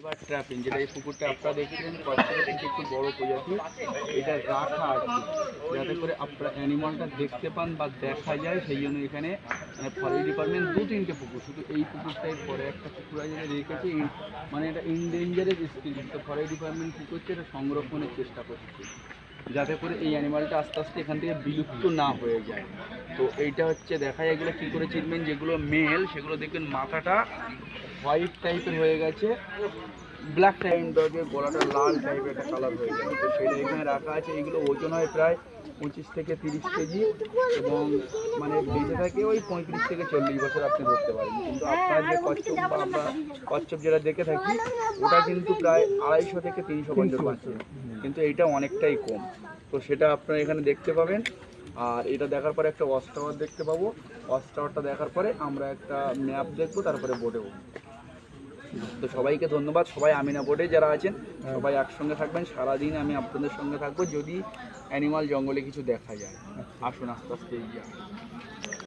এবার ট্র্যাপিং যেটা এই পুকুরটা আপনারা দেখেছেন কচ্ছপের থেকে একটু বড় প্রজাতি, এটা রাখা আছে যাতে করে আপনারা অ্যানিমালটা দেখতে পান বা দেখা যায়। সেই জন্য এখানে ফরেস্ট ডিপার্টমেন্ট 2-3টে পুকুর, শুধু এই পুকুরটাই পরে একটা পুকুর আছে রেখেছে, মানে এটা ইনডেঞ্জারেড স্পিসিস, তো ফরেস্ট ডিপার্টমেন্ট কী করছে এটা সংরক্ষণের চেষ্টা করছে যাতে করে এই অ্যানিমালটা আস্তে আস্তে এখান থেকে বিলুপ্ত না হয়ে যায়। তো এইটা হচ্ছে দেখা যায় এগুলো কী করে চিনবেন, যেগুলো মেল সেগুলো দেখবেন মাথাটা হোয়াইট টাইপের হয়ে গেছে, ব্ল্যাক টাইপের গলাটা লাল টাইপের একটা কালার হয়ে গেছে, তো সেটা এখানে রাখা আছে। এইগুলো ওজন হয় প্রায় 25 থেকে 30 কেজি এবং মানে বেঁচে থাকে ওই 35 থেকে 40 বছর আপনি ধরতে পারেন। কিন্তু আপনার যে কচ্ছপ বা আমরা কচ্ছপ যেটা দেখে থাকি ওটা কিন্তু প্রায় 250 থেকে 300 বছর বাঁচে, কিন্তু এইটা অনেকটাই কম। তো সেটা আপনারা এখানে দেখতে পাবেন। আর এটা দেখার পরে একটা ওয়াচ টাওয়ার দেখতে পাবো, ওয়াচ টাওয়ারটা দেখার পরে আমরা একটা ম্যাপ দেখবো, তারপরে বোটে উঠবো। তো সবাইকে ধন্যবাদ, সবাই আমিনা বোটে যারা আছেন সবাই একসঙ্গে থাকবেন, সারাদিন আমি আপনাদের সঙ্গে থাকবো যদি অ্যানিমাল জঙ্গলে কিছু দেখা যায়। আসুন আস্তে আস্তে এগিয়ে আসুন।